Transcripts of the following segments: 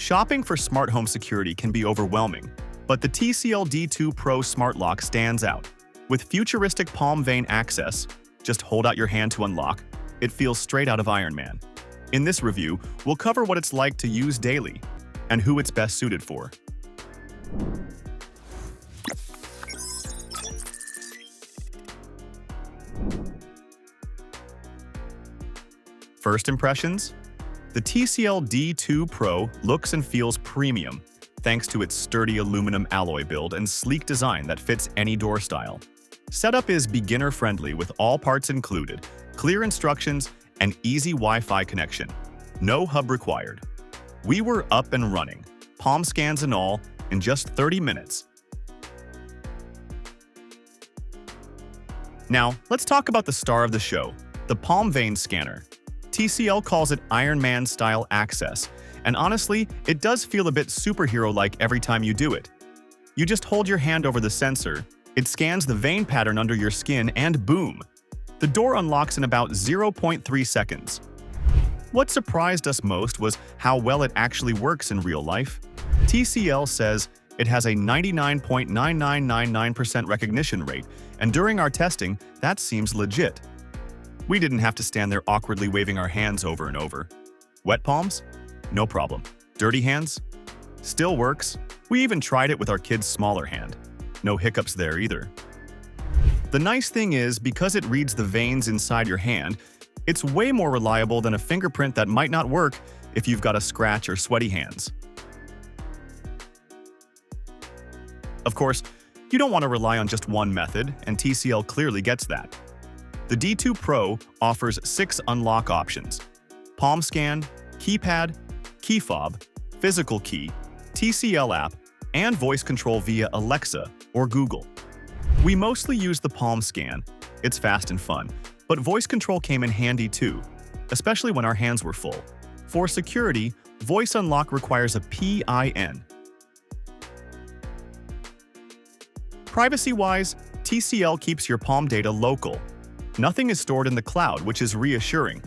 Shopping for smart home security can be overwhelming, but the TCL D2 Pro smart lock stands out. With futuristic palm vein access, just hold out your hand to unlock. It feels straight out of Iron Man. In this review, we'll cover what it's like to use daily and who it's best suited for. First impressions? The TCL D2 Pro looks and feels premium, thanks to its sturdy aluminum alloy build and sleek design that fits any door style. Setup is beginner-friendly with all parts included, clear instructions, and easy Wi-Fi connection. No hub required. We were up and running, palm scans and all, in just 30 minutes. Now, let's talk about the star of the show, the palm vein scanner. TCL calls it Iron Man-style access, and honestly, it does feel a bit superhero-like every time you do it. You just hold your hand over the sensor, it scans the vein pattern under your skin, and boom! The door unlocks in about 0.3 seconds. What surprised us most was how well it actually works in real life. TCL says it has a 99.9999% recognition rate, and during our testing, that seems legit. We didn't have to stand there awkwardly waving our hands over and over. Wet palms? No problem. Dirty hands? Still works. We even tried it with our kid's smaller hand. No hiccups there either. The nice thing is, because it reads the veins inside your hand, it's way more reliable than a fingerprint that might not work if you've got a scratch or sweaty hands. Of course, you don't want to rely on just one method, and TCL clearly gets that. The D2 Pro offers 6 unlock options: palm scan, keypad, key fob, physical key, TCL app, and voice control via Alexa or Google. We mostly use the palm scan. It's fast and fun, but voice control came in handy too, especially when our hands were full. For security, voice unlock requires a PIN. Privacy-wise, TCL keeps your palm data local. Nothing is stored in the cloud, which is reassuring.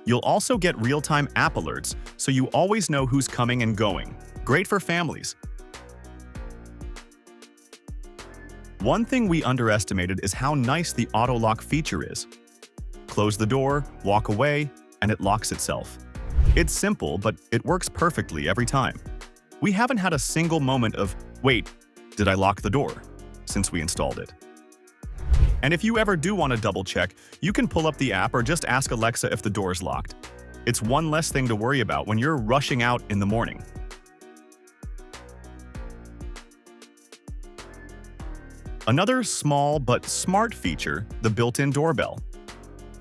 You'll also get real-time app alerts, so you always know who's coming and going. Great for families. One thing we underestimated is how nice the auto lock feature is. Close the door, walk away, and it locks itself. It's simple, but it works perfectly every time. We haven't had a single moment of, "Wait, did I lock the door?" since we installed it. And if you ever do want to double-check, you can pull up the app or just ask Alexa if the door's locked. It's one less thing to worry about when you're rushing out in the morning. Another small but smart feature, the built-in doorbell.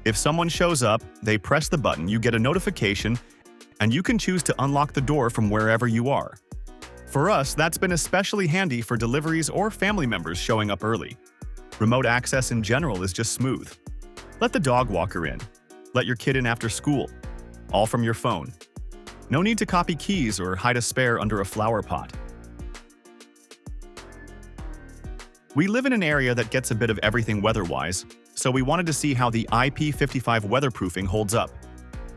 If someone shows up, they press the button, you get a notification, and you can choose to unlock the door from wherever you are. For us, that's been especially handy for deliveries or family members showing up early. Remote access in general is just smooth. Let the dog walker in. Let your kid in after school. All from your phone. No need to copy keys or hide a spare under a flower pot. We live in an area that gets a bit of everything weather-wise, so we wanted to see how the IP55 weatherproofing holds up.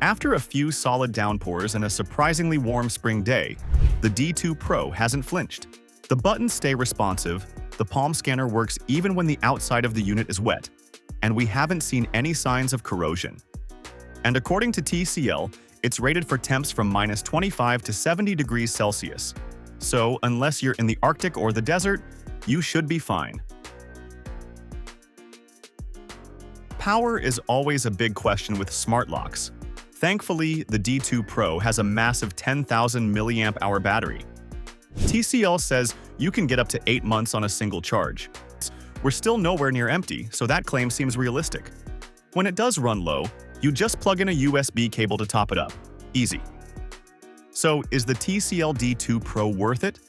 After a few solid downpours and a surprisingly warm spring day, the D2 Pro hasn't flinched. The buttons stay responsive, the palm scanner works even when the outside of the unit is wet, and we haven't seen any signs of corrosion. And according to TCL, it's rated for temps from -25 to 70 degrees Celsius. So, unless you're in the Arctic or the desert, you should be fine. Power is always a big question with smart locks. Thankfully, the D2 Pro has a massive 10,000 mAh battery. TCL says you can get up to 8 months on a single charge. We're still nowhere near empty, so that claim seems realistic. When it does run low, you just plug in a USB cable to top it up. Easy. So, is the TCL D2 Pro worth it?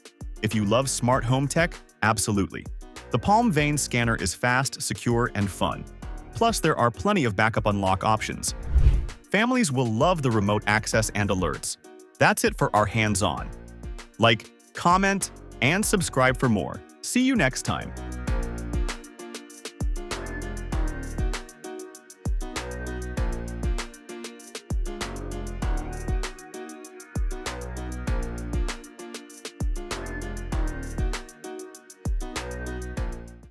If you love smart home tech, absolutely. The palm vein scanner is fast, secure, and fun. Plus, there are plenty of backup unlock options. Families will love the remote access and alerts. That's it for our hands-on. Like, comment, and subscribe for more. See you next time.